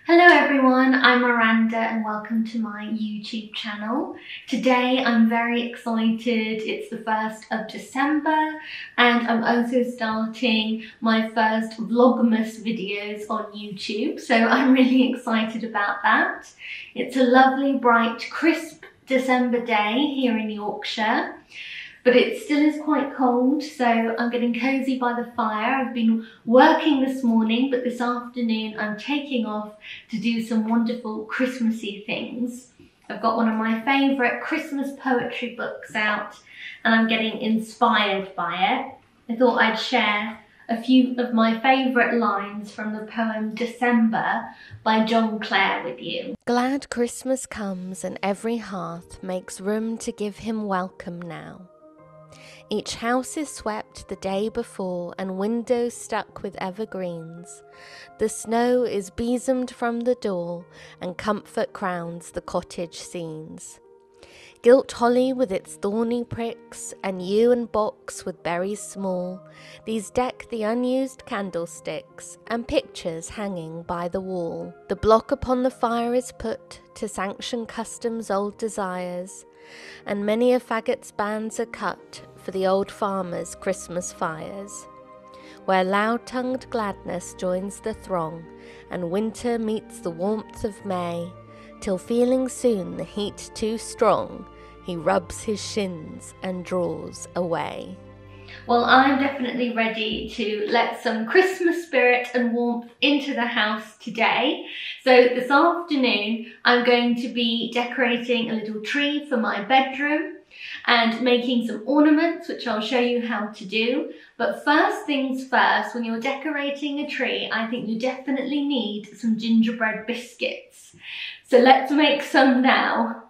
Hello everyone, I'm Miranda and welcome to my YouTube channel. Today I'm very excited. It's the 1st of December and I'm also starting my first Vlogmas videos on YouTube, so I'm really excited about that. It's a lovely, bright, crisp December day here in Yorkshire. But it still is quite cold, so I'm getting cosy by the fire. I've been working this morning, but this afternoon I'm taking off to do some wonderful Christmassy things. I've got one of my favourite Christmas poetry books out and I'm getting inspired by it. I thought I'd share a few of my favourite lines from the poem December by John Clare with you. Glad Christmas comes and every hearth makes room to give him welcome now. Each house is swept the day before and windows stuck with evergreens. The snow is besomed from the door and comfort crowns the cottage scenes. Gilt holly with its thorny pricks and yew and box with berries small, these deck the unused candlesticks and pictures hanging by the wall. The block upon the fire is put to sanction custom's old desires, and many a faggot's bands are cut for the old farmer's Christmas fires, where loud-tongued gladness joins the throng, and winter meets the warmth of May, till feeling soon the heat too strong, he rubs his shins and draws away. Well, I'm definitely ready to let some Christmas spirit and warmth into the house today. So this afternoon, I'm going to be decorating a little tree for my bedroom and making some ornaments, which I'll show you how to do. But first things first, when you're decorating a tree, I think you definitely need some gingerbread biscuits. So let's make some now.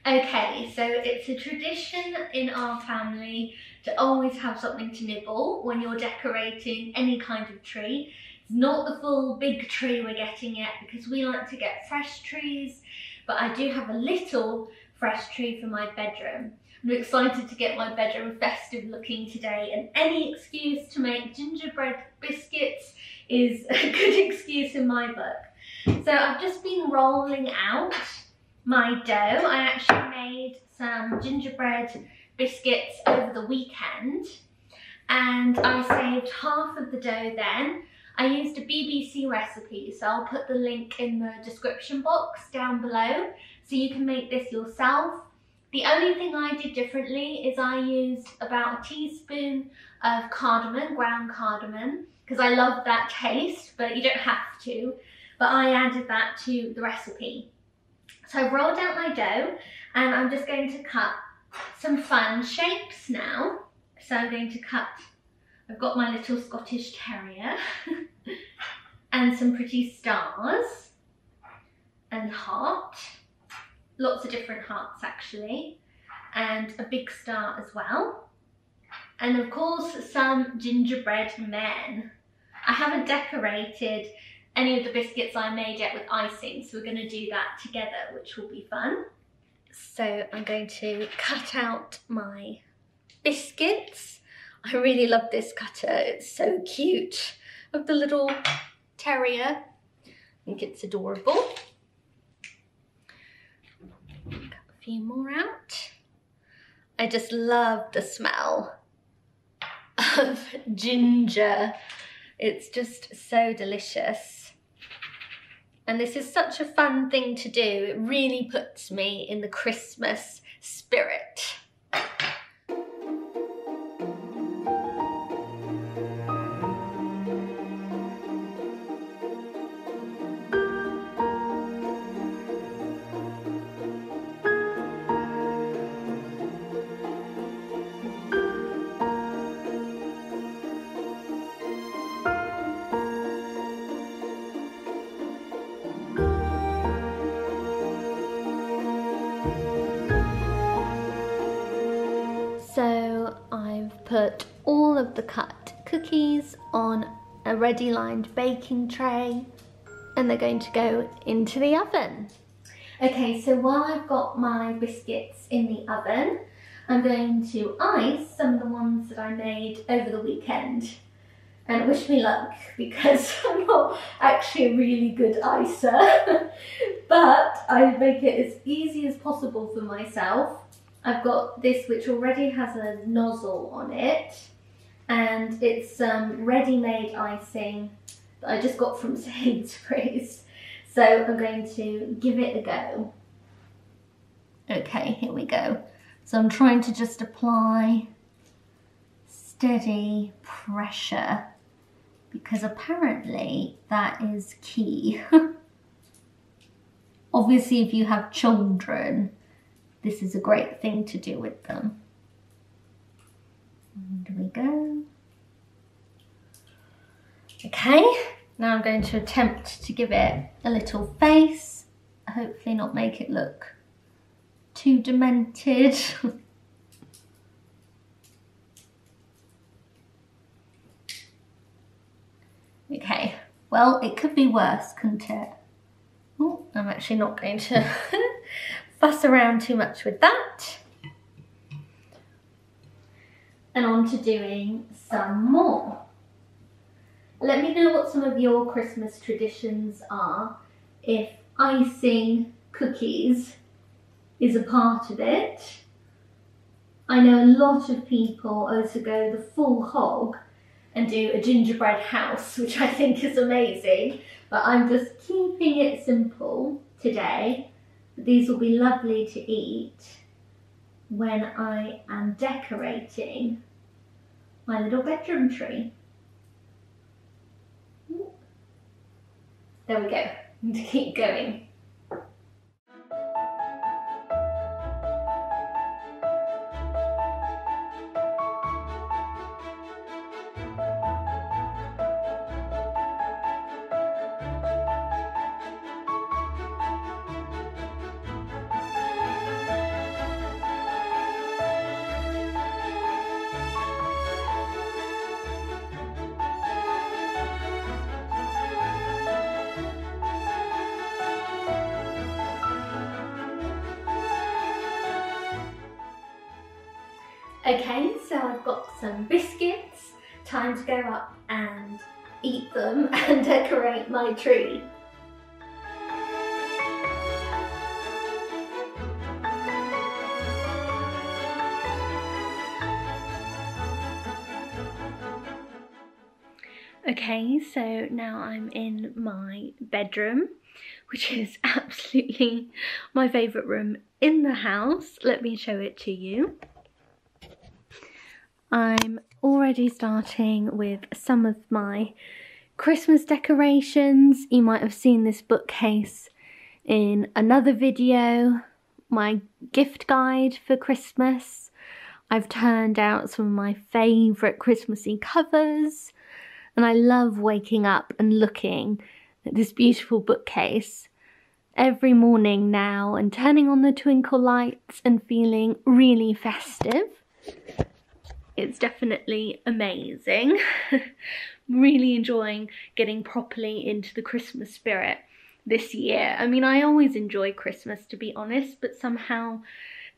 Okay, so it's a tradition in our family to always have something to nibble when you're decorating any kind of tree. It's not the full big tree we're getting yet because we like to get fresh trees, but I do have a little fresh tree for my bedroom. I'm excited to get my bedroom festive looking today, and any excuse to make gingerbread biscuits is a good excuse in my book. So I've just been rolling out my dough. I actually made some gingerbread biscuits over the weekend and I saved half of the dough then. I used a BBC recipe, so I'll put the link in the description box down below so you can make this yourself. The only thing I did differently is I used about a teaspoon of cardamom, ground cardamom, because I love that taste, but you don't have to. But I added that to the recipe. So I've rolled out my dough and I'm just going to cut some fun shapes now. So I'm going to cut, I've got my little Scottish Terrier and some pretty stars and heart, lots of different hearts actually, and a big star as well. And of course some gingerbread men. I haven't decorated any of the biscuits I made yet with icing, so we're going to do that together, which will be fun. So I'm going to cut out my biscuits. I really love this cutter, it's so cute, of the little terrier. I think it's adorable. Cut a few more out. I just love the smell of ginger. It's just so delicious. And this is such a fun thing to do. It really puts me in the Christmas spirit. So I've put all of the cut cookies on a ready lined baking tray and they're going to go into the oven. Okay, so while I've got my biscuits in the oven, I'm going to ice some of the ones that I made over the weekend. And wish me luck, because I'm not actually a really good icer. But I make it as easy as possible for myself. I've got this which already has a nozzle on it, and it's ready-made icing that I just got from Sainsbury's. So I'm going to give it a go. Okay, here we go. So I'm trying to just apply steady pressure, because apparently that is key. Obviously, if you have children, this is a great thing to do with them. There we go. Okay, now I'm going to attempt to give it a little face. Hopefully not make it look too demented. Okay, well, it could be worse, couldn't it? Oh, I'm actually not going to fuss around too much with that. And on to doing some more. Let me know what some of your Christmas traditions are, if icing cookies is a part of it. I know a lot of people also go the full hog and do a gingerbread house, which I think is amazing, but I'm just keeping it simple today. These will be lovely to eat when I am decorating my little bedroom tree. There we go, I'm going to keep going. Okay, so I've got some biscuits. Time to go up and eat them and decorate my tree. Okay, so now I'm in my bedroom, which is absolutely my favourite room in the house. Let me show it to you. I'm already starting with some of my Christmas decorations. You might have seen this bookcase in another video, my gift guide for Christmas. I've turned out some of my favourite Christmassy covers, and I love waking up and looking at this beautiful bookcase every morning now and turning on the twinkle lights and feeling really festive. It's definitely amazing. Really enjoying getting properly into the Christmas spirit this year. I mean, I always enjoy Christmas, to be honest, but somehow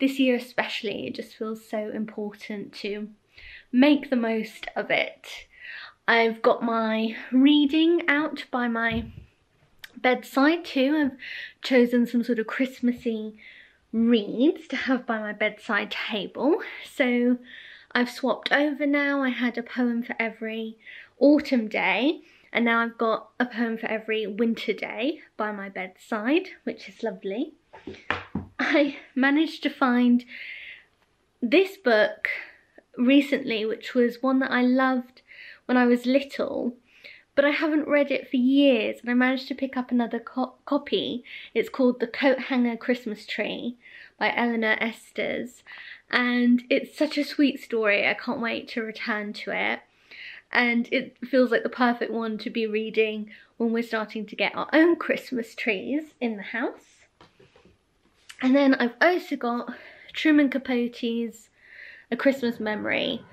this year especially, it just feels so important to make the most of it. I've got my reading out by my bedside too. I've chosen some sort of Christmassy reads to have by my bedside table. So I've swapped over now. I had a poem for every autumn day, and now I've got a poem for every winter day by my bedside, which is lovely. I managed to find this book recently, which was one that I loved when I was little, but I haven't read it for years, and I managed to pick up another copy. It's called The Coat Hanger Christmas Tree by Eleanor Esters, and it's such a sweet story. I can't wait to return to it, and it feels like the perfect one to be reading when we're starting to get our own Christmas trees in the house. And then I've also got Truman Capote's A Christmas Memory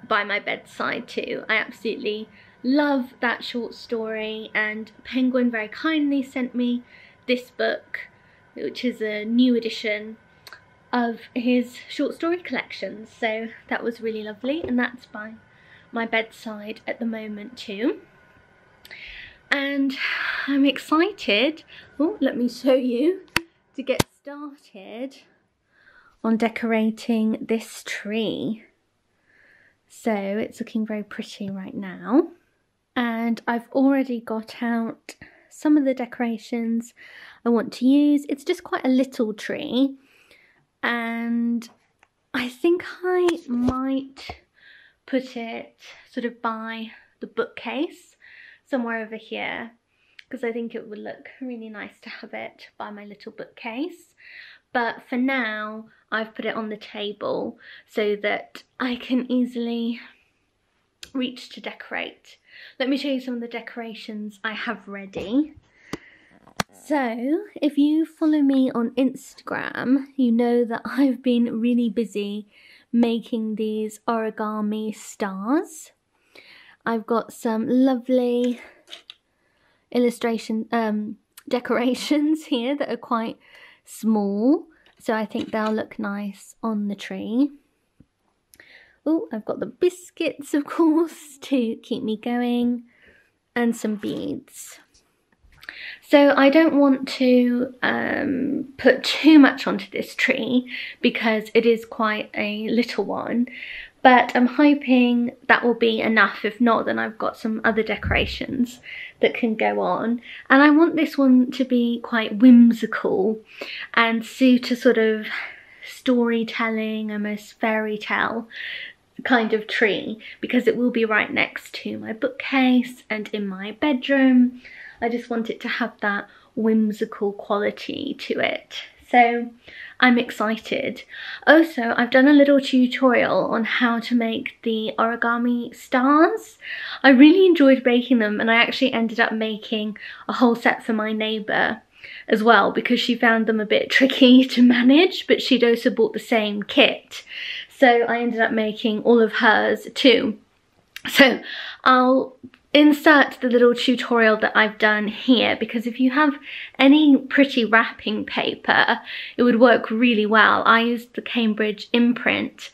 by my bedside too. I absolutely love that short story, and Penguin very kindly sent me this book, which is a new edition of his short story collections, so that was really lovely, and that's by my bedside at the moment too. And I'm excited, oh, let me show you, to get started on decorating this tree. So it's looking very pretty right now. And I've already got out some of the decorations I want to use. It's just quite a little tree, and I think I might put it sort of by the bookcase somewhere over here, because I think it would look really nice to have it by my little bookcase. But for now, I've put it on the table so that I can easily reach to decorate. Let me show you some of the decorations I have ready. So, if you follow me on Instagram, you know that I've been really busy making these origami stars. I've got some lovely decorations here that are quite small, so I think they'll look nice on the tree. Oh, I've got the biscuits, of course, to keep me going, and some beads. So I don't want to put too much onto this tree because it is quite a little one, but I'm hoping that will be enough. If not, then I've got some other decorations that can go on. And I want this one to be quite whimsical and suit a sort of storytelling, almost fairy tale kind of tree, because it will be right next to my bookcase and in my bedroom. I just want it to have that whimsical quality to it. So I'm excited. Also, I've done a little tutorial on how to make the origami stars. I really enjoyed making them, and I actually ended up making a whole set for my neighbour as well, because she found them a bit tricky to manage, but she'd also bought the same kit. So I ended up making all of hers too. So I'll insert the little tutorial that I've done here, because if you have any pretty wrapping paper, it would work really well. I used the Cambridge imprint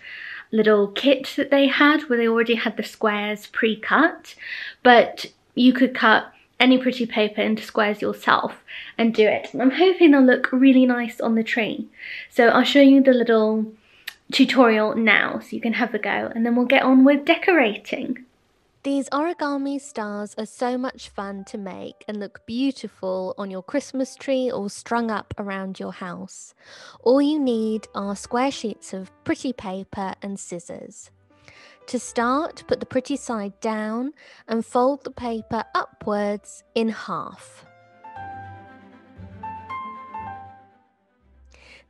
little kit that they had, where they already had the squares pre-cut, but you could cut any pretty paper into squares yourself and do it. I'm hoping they'll look really nice on the tree. So I'll show you the little tutorial now so you can have a go, and then we'll get on with decorating. These origami stars are so much fun to make and look beautiful on your Christmas tree or strung up around your house. All you need are square sheets of pretty paper and scissors. To start, put the pretty side down and fold the paper upwards in half.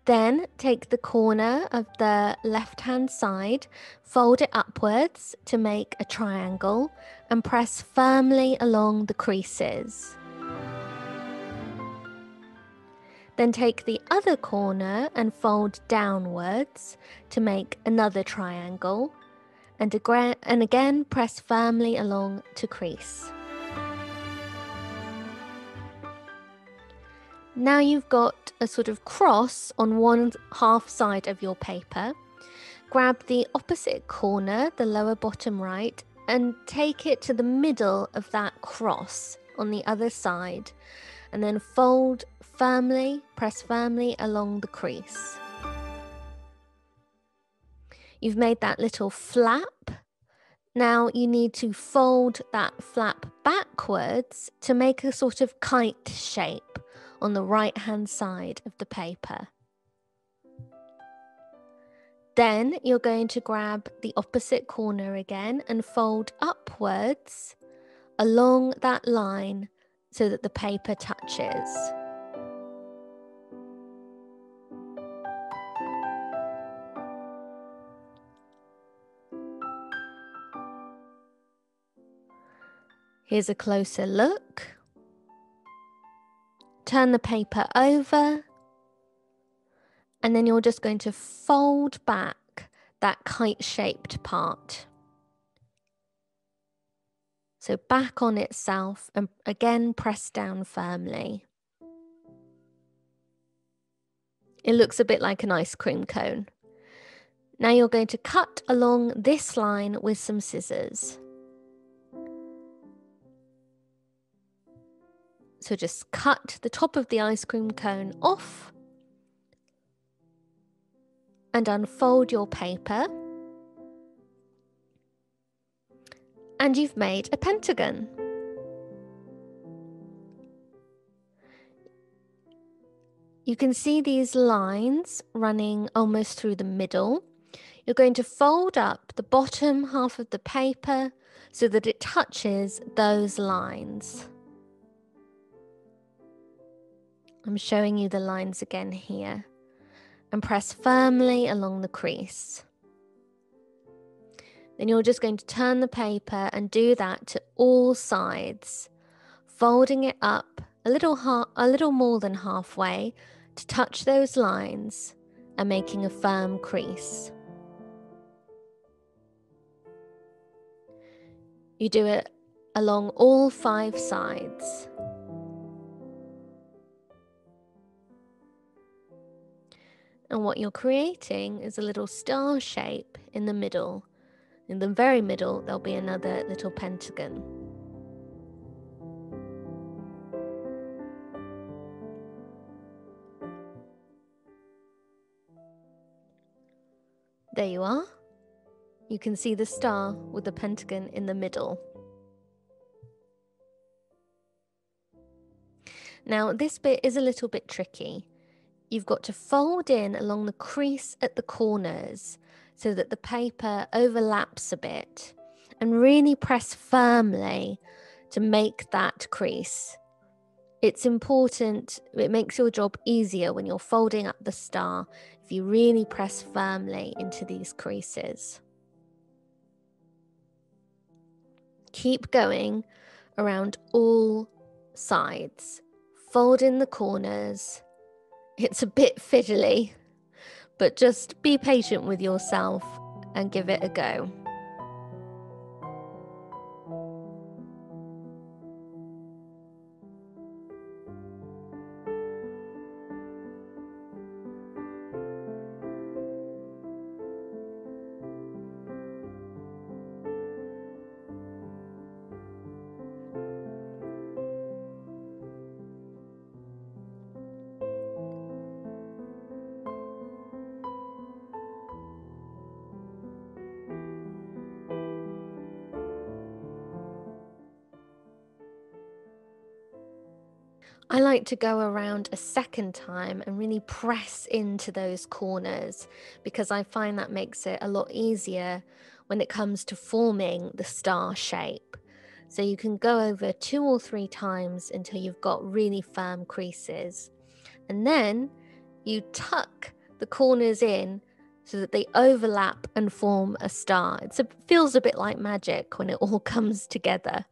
Then take the corner of the left-hand side, fold it upwards to make a triangle and press firmly along the creases. Then take the other corner and fold downwards to make another triangle, and again press firmly along to crease. Now you've got a sort of cross on one half side of your paper. Grab the opposite corner, the lower bottom right, and take it to the middle of that cross on the other side, and then fold firmly, press firmly along the crease. You've made that little flap. Now you need to fold that flap backwards to make a sort of kite shape on the right hand side of the paper. Then you're going to grab the opposite corner again and fold upwards along that line so that the paper touches. Here's a closer look. Turn the paper over, and then you're just going to fold back that kite-shaped part. So back on itself, and again press down firmly. It looks a bit like an ice cream cone. Now you're going to cut along this line with some scissors. So just cut the top of the ice cream cone off and unfold your paper. And you've made a pentagon. You can see these lines running almost through the middle. You're going to fold up the bottom half of the paper so that it touches those lines. I'm showing you the lines again here. And press firmly along the crease. Then you're just going to turn the paper and do that to all sides, folding it up a little more than halfway to touch those lines and making a firm crease. You do it along all 5 sides. And what you're creating is a little star shape in the middle. In the very middle, there'll be another little pentagon. There you are. You can see the star with the pentagon in the middle. Now, this bit is a little bit tricky. You've got to fold in along the crease at the corners so that the paper overlaps a bit, and really press firmly to make that crease. It's important, it makes your job easier when you're folding up the star if you really press firmly into these creases. Keep going around all sides. Fold in the corners. It's a bit fiddly, but just be patient with yourself and give it a go. I like to go around a second time and really press into those corners because I find that makes it a lot easier when it comes to forming the star shape. So you can go over 2 or 3 times until you've got really firm creases. And then you tuck the corners in so that they overlap and form a star. It feels a bit like magic when it all comes together.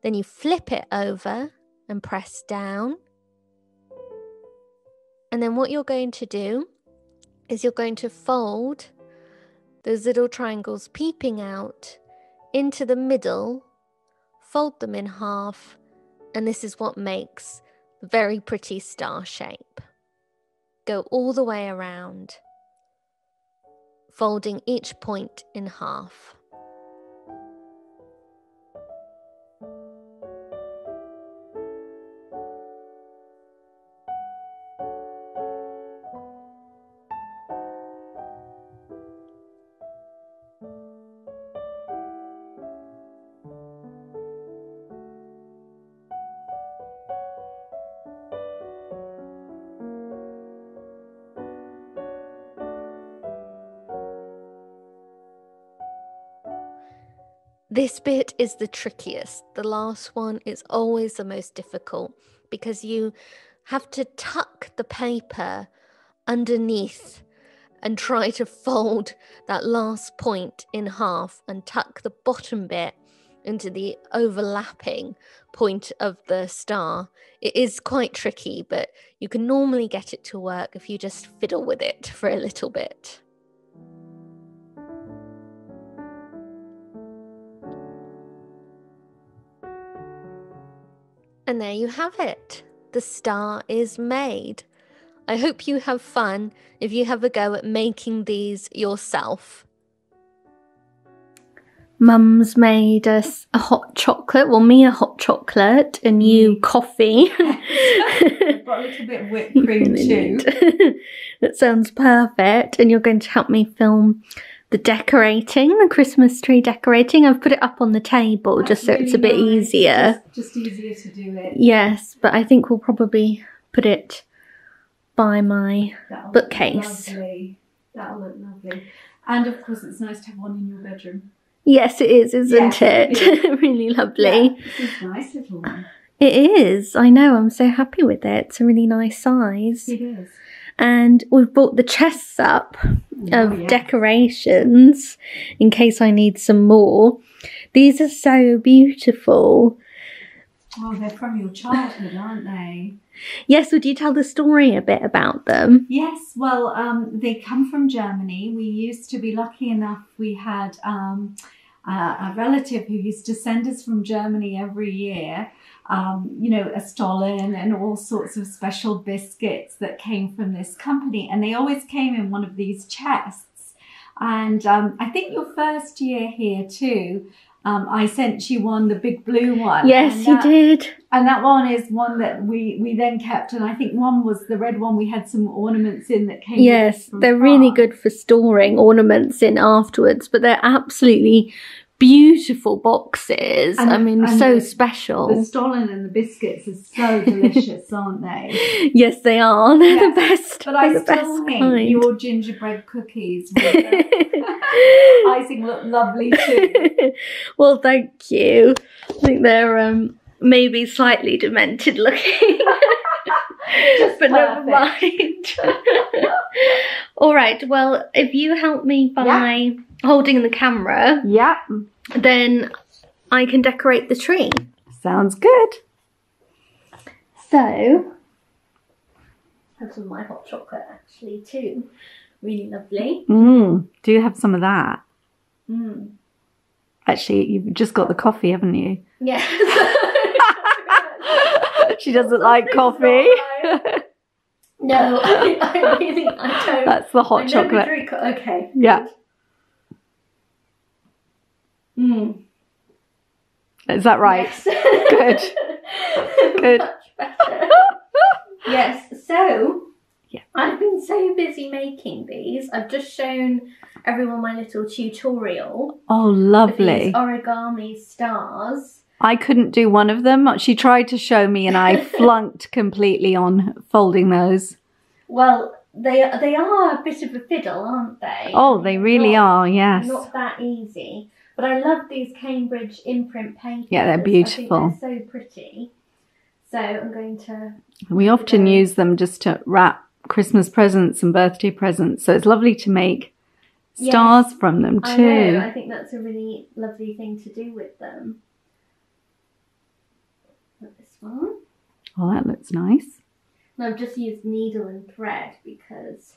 Then you flip it over and press down. And then what you're going to do is you're going to fold those little triangles peeping out into the middle, fold them in half, and this is what makes the very pretty star shape. Go all the way around, folding each point in half. This bit is the trickiest. The last one is always the most difficult because you have to tuck the paper underneath and try to fold that last point in half and tuck the bottom bit into the overlapping point of the star. It is quite tricky, but you can normally get it to work if you just fiddle with it for a little bit. And there you have it. The star is made. I hope you have fun if you have a go at making these yourself. Mum's made us a hot chocolate. Well, me a hot chocolate and you coffee. I've got a little bit of whipped cream too. That sounds perfect. And you're going to help me film the decorating, the Christmas tree decorating. I've put it up on the table just so really it's a bit nice. easier. Just easier to do it. Yes, but I think we'll probably put it by my bookcase. That'll look lovely. And of course it's nice to have one in your bedroom. Yes, it is, isn't it? Really lovely. Yeah, this is a nice little one. It is. I know. I'm so happy with it. It's a really nice size. It is. And we've bought the chests up of decorations in case I need some more. These are so beautiful. Oh, they're from your childhood, aren't they? Yes, would you tell the story a bit about them? Yes, well, they come from Germany. We used to be lucky enough. We had a relative who used to send us from Germany every year, you know, a stollen and all sorts of special biscuits that came from this company. And they always came in one of these chests. And I think your first year here too, I sent you one, the big blue one. Yes, you did. And that one is one that we then kept. And I think one was the red one. We had some ornaments in that came. Yes, they're really good for storing ornaments in afterwards, but they're absolutely beautiful boxes. I mean, so special. The stollen and the biscuits are so delicious, aren't they? Yes, they are. They're the best. But I still think your gingerbread cookies with icing look lovely too. Well, thank you. I think they're maybe slightly demented looking. But never mind. All right, well, if you help me by holding the camera, then I can decorate the tree. Sounds good. So, I have some of my hot chocolate actually too. Really lovely. Do you have some of that? Actually, you've just got the coffee, haven't you? Yes. She doesn't like coffee. No, I really don't. That's the hot chocolate. Okay. Yeah. Is that right? Yes. Good. Good. Much better. Yes, so I've been so busy making these. I've just shown everyone my little tutorial. Oh, lovely. These Origami Stars. I couldn't do one of them. She tried to show me and I flunked completely on folding those. Well, they are a bit of a fiddle, aren't they? Oh, they really are, yes. Not that easy. But I love these Cambridge imprint papers. Yeah, they're beautiful. I think they're so pretty. So I'm going to... We often use them just to wrap Christmas presents and birthday presents. So it's lovely to make stars from them too. I know. I think that's a really lovely thing to do with them. This one. Oh, that looks nice. And I've just used needle and thread because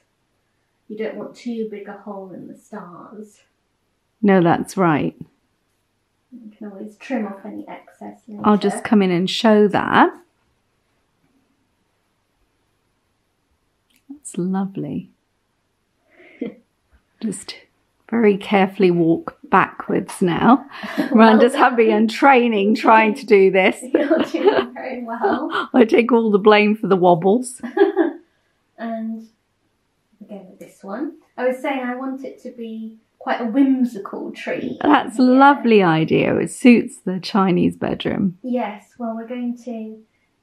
you don't want too big a hole in the stars. No, that's right. You can always trim off any excess later. I'll just come in and show that. That's lovely. Just very carefully walk backwards now. Miranda's happy and training trying to do this. You're doing very well. I take all the blame for the wobbles. And again with this one. I was saying I want it to be quite a whimsical tree. That's a lovely idea. It suits the Chinese bedroom. Yes, well we're going to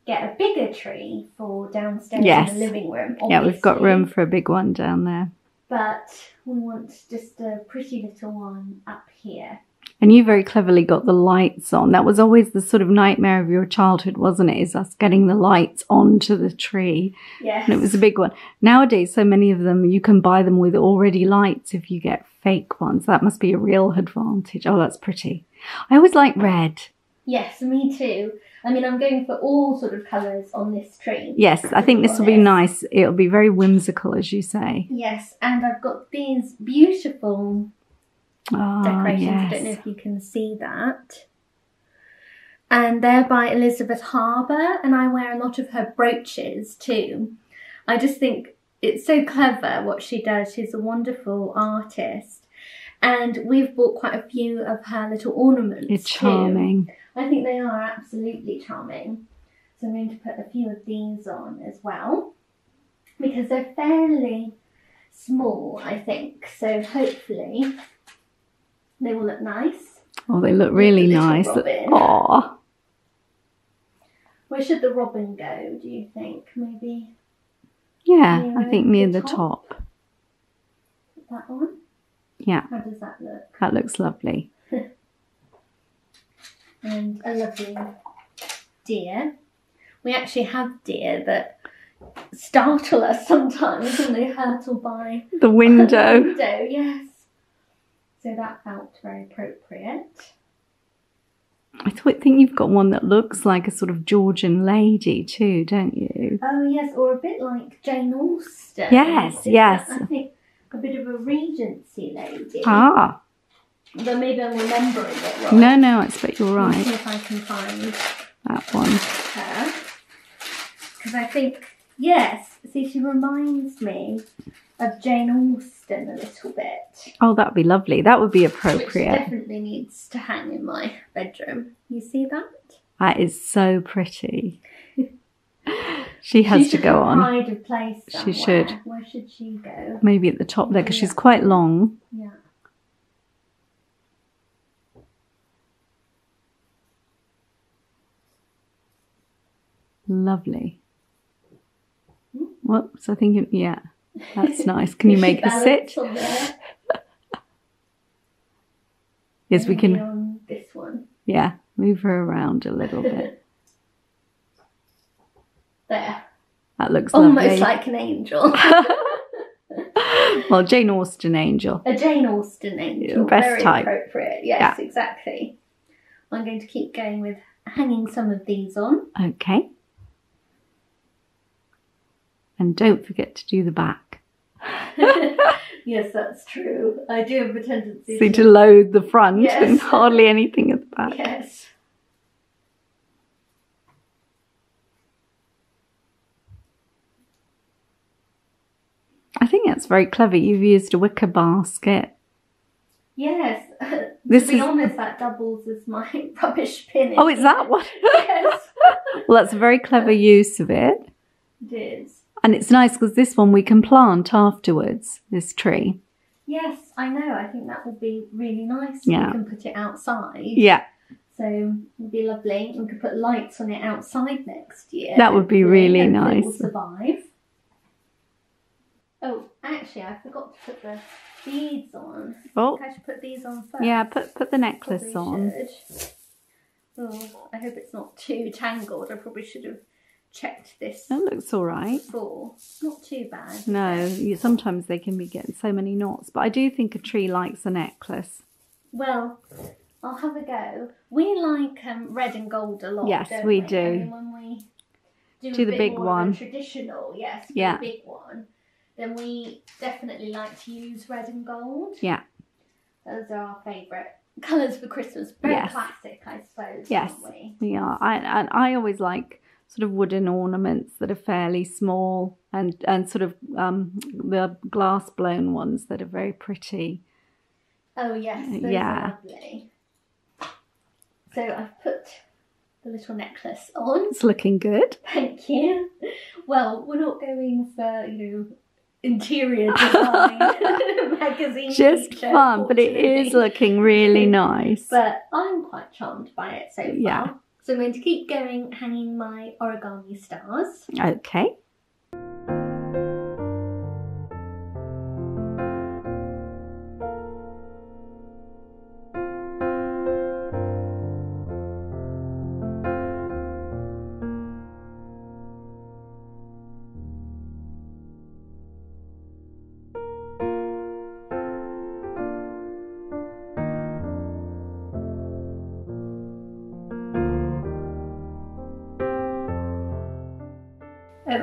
get a bigger tree for downstairs in the living room. Obviously. Yeah, we've got room for a big one down there. But we want just a pretty little one up here. And you very cleverly got the lights on. That was always the sort of nightmare of your childhood, wasn't it? Is us getting the lights onto the tree. Yes. And it was a big one. Nowadays, so many of them, you can buy them with already lights if you get fake ones. That must be a real advantage. Oh, that's pretty. I always like red. Yes, me too. I mean, I'm going for all sort of colours on this tree. Yes, I think this will be nice. It'll be very whimsical, as you say. Yes, and I've got these beautiful decorations. Yes. I don't know if you can see that. And they're by Elizabeth Harbour, and I wear a lot of her brooches too. I just think it's so clever what she does. She's a wonderful artist. And we've bought quite a few of her little ornaments. It's charming. Too. I think they are absolutely charming. So I'm going to put a few of these on as well, because they're fairly small, I think. So hopefully they will look nice. Oh, they look really nice. Aww. Where should the robin go, do you think? Maybe? Yeah, I think near the top. Put that on? Yeah. How does that look? That looks lovely. And a lovely deer. We actually have deer that startle us sometimes when they hurtle by the window. The window, yes. So that felt very appropriate. I think you've got one that looks like a sort of Georgian lady too, don't you? Oh yes, or a bit like Jane Austen. Yes, yes. I think a bit of a Regency lady. Ah. Though maybe I'm remembering it wrong. No, I expect you're right. Let's see if I can find that one. Her. Because I think, yes, see, she reminds me of Jane Austen a little bit. Oh, that would be lovely. That would be appropriate. Which definitely needs to hang in my bedroom. You see that? That is so pretty. She has to go on. Pride of place somewhere. She should. Where should she go? Maybe at the top there, because she's quite long. Yeah. Lovely. Whoops, I think, yeah, that's nice. Can you make her sit? Yes, we can. On this one. Yeah, move her around a little bit. There. That looks almost lovely. like an angel. Well, Jane Austen angel. A Jane Austen angel. Best Very type. appropriate. Yes, yeah. Exactly. I'm going to keep going with hanging some of these on. Okay. And don't forget to do the back. Yes, that's true. I do have a tendency to load the front, yes. And hardly anything at the back. Yes. I think that's very clever. You've used a wicker basket. Yes. To be honest, that doubles as my rubbish bin. Oh, is that what? Yes. Well, that's a very clever use of it. It is. And it's nice because this one we can plant afterwards, this tree. Yes, I know. I think that would be really nice. Yeah. We can put it outside. Yeah. So it would be lovely. We could put lights on it outside next year. That would be really nice. It will survive. Oh, actually, I forgot to put the beads on. Oh. I think I should put these on first. Yeah, put the necklace on. Should. Oh, I hope it's not too tangled. I probably should have checked this. That looks all right. Before. Not too bad. No, sometimes they can be getting so many knots, but I do think a tree likes a necklace. Well, I'll have a go. We like red and gold a lot. Yes, don't we we do. I mean, when we do the big one. Traditional, yes, yeah. The big one. Then we definitely like to use red and gold. Yeah. Those are our favourite colours for Christmas. Very yes. classic, I suppose. Yes, we are. I always like sort of wooden ornaments that are fairly small and sort of the glass blown ones that are very pretty. Oh yes, those are lovely. So I've put the little necklace on. It's looking good. Thank you. Well, we're not going for, interior design magazine. Just fun, but it is looking really nice. But I'm quite charmed by it so far. Yeah. So I'm going to keep going hanging my Origami Stars. Okay.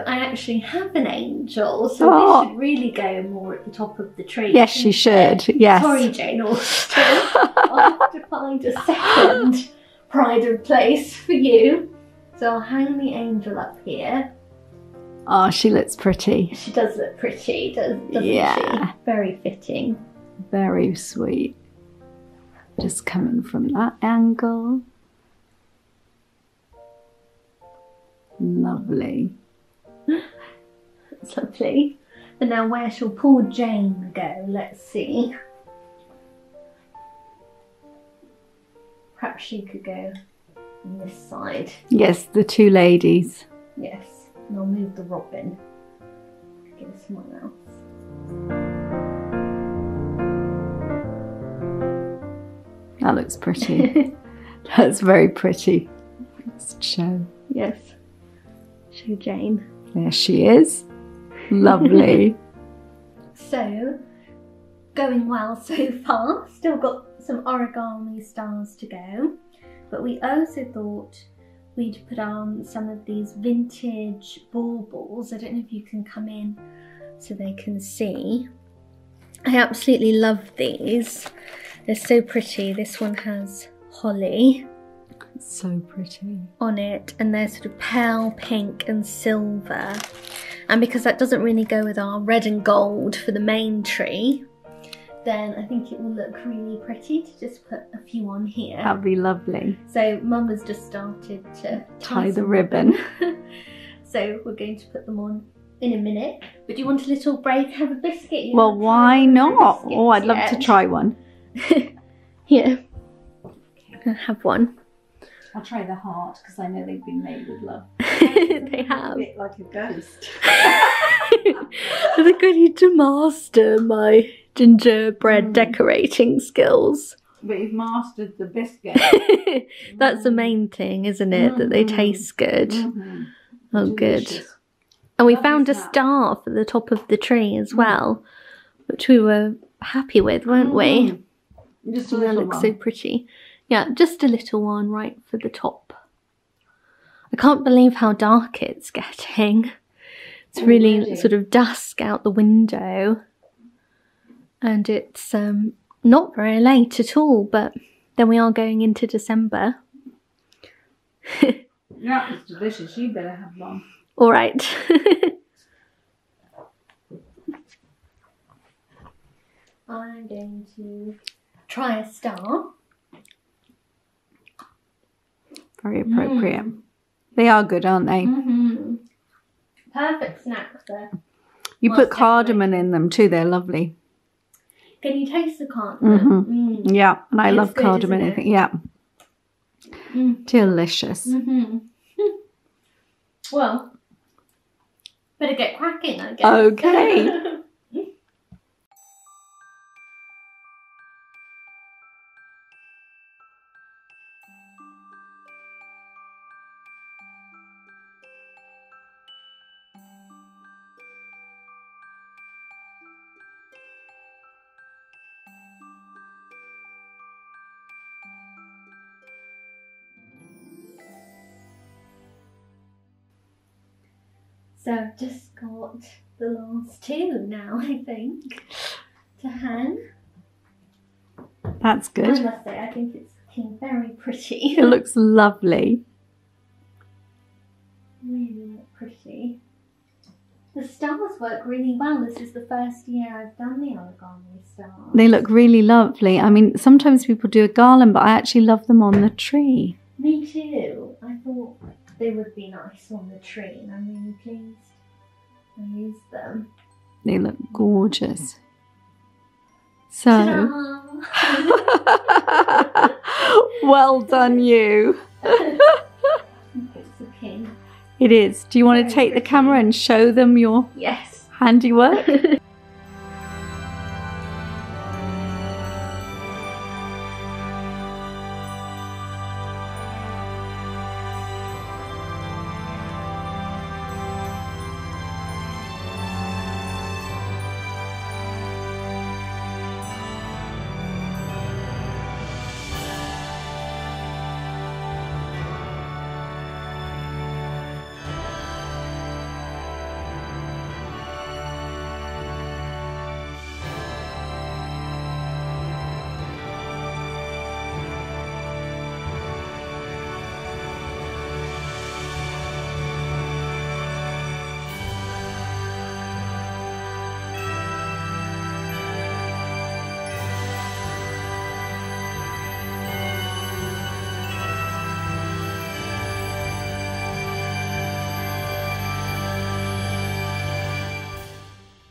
I actually have an angel, so this should really go more at the top of the tree. Yes, she should. Yes. Sorry, Jane Austen. I'll have to find a second pride of place for you. So I'll hang the angel up here. Oh, she looks pretty. She does look pretty, doesn't Yeah. she? Very fitting. Very sweet. Just coming from that angle. Lovely. That's lovely. And now where shall poor Jane go? Let's see. Perhaps she could go on this side. Yes, the two ladies. Yes. And I'll move the robin. Give her someone else. That looks pretty. That's very pretty. Let's show. Yes. Show Jane. There she is. Lovely. So, going well so far. Still got some Origami Stars to go. But we also thought we'd put on some of these vintage baubles. I don't know if you can come in so they can see. I absolutely love these. They're so pretty. This one has holly. It's so pretty. On it, and they're sort of pale pink and silver. And because that doesn't really go with our red and gold for the main tree, then I think it will look really pretty to just put a few on here. That'd be lovely. So Mum has just started to Tie the ribbon. So we're going to put them on in a minute. But do you want a little break, have a biscuit? You Well, haven't why tried not? biscuits Oh, I'd love to yet. try one. Here, I'll have one. I'll try the heart because I know they've been made with love. They have. A bit like a ghost. I think I need to master my gingerbread decorating skills. But you've mastered the biscuit. That's the main thing, isn't it? That they taste good. Oh, good. Delicious. And we Lovely found a snack. star for the top of the tree as well, which we were happy with, weren't we? Just a And that little looks one. so pretty. Yeah, just a little one right for the top. I can't believe how dark it's getting. It's really Already. sort of dusk out the window. And it's not very late at all, but then we are going into December. Yeah, it's delicious. You better have one. All right. I'm going to try a star. Very appropriate. They are good, aren't they? Perfect snack for. You Whilst put cardamom in them too. They're lovely. Can you taste the cardamom? Yeah, and I It's love good, cardamom. isn't it? Yeah. Delicious. Well, better get cracking, I guess. Okay. So I've just got the last two now, I think, to hang. That's I good. must say, I think it's looking very pretty. It looks lovely. Really pretty. The stars work really well. This is the first year I've done the origami stars. They look really lovely. I mean, sometimes people do a garland, but I actually love them on the tree. Me too. I thought they would be nice on the tree, and I'm really pleased I used them. They look gorgeous. So, Ta-da! well done you. It's a king. It is. Do you want Very to take the pretty. camera and show them your Yes. handiwork?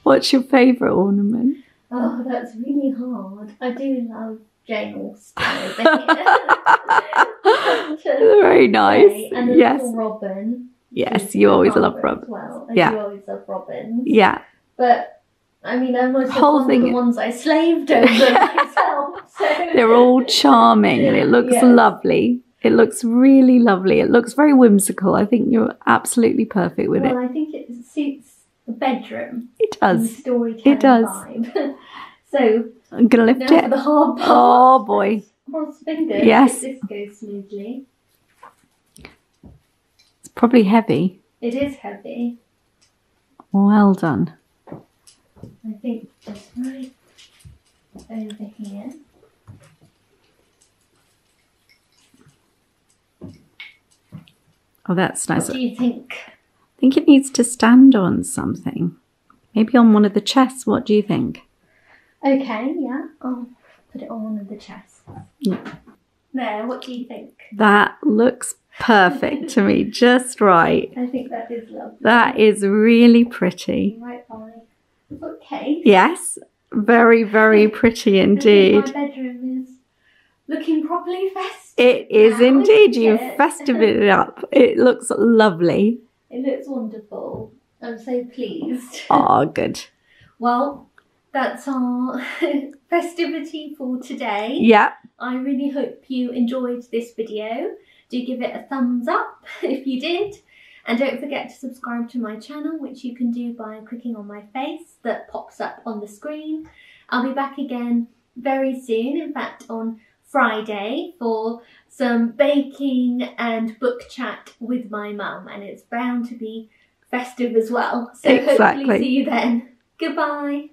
What's your favourite ornament? Oh, that's really hard. I do love Jane Austen. Very nice. And a little robin. Yes, you always love robins. Well, I Yeah. do always love robins. Yeah. But I mean, I was Whole one thing- of the ones I slaved over myself. So. They're all charming and it looks Yes. lovely. It looks really lovely. It looks very whimsical. I think you're absolutely perfect with Well, it. I think it suits the bedroom. It And the does. storytelling It does. vibe. So I'm going to lift now it. for the hard part. Oh boy. Cross fingers. Yes. This goes smoothly. It's probably heavy. It is heavy. Well done. I think just right over here. Oh, that's nice. What do you think? I think it needs to stand on something. Maybe on one of the chests. What do you think? Okay, yeah. I'll put it on one of the chests. Yeah. There, what do you think? That looks perfect to me. Just right. I think that is lovely. That is really pretty. Right by bookcase. Yes. Very, very pretty indeed. My bedroom is looking properly festive. It is now, indeed. isn't You've it? festive it up. It looks lovely. It looks wonderful. I'm so pleased. Oh, good. Well, that's our festivity for today. Yeah. I really hope you enjoyed this video. Do give it a thumbs up if you did. And don't forget to subscribe to my channel, which you can do by clicking on my face that pops up on the screen. I'll be back again very soon, in fact on Friday, for some baking and book chat with my mum, and it's bound to be festive as well. So Exactly. hopefully see you then. Goodbye.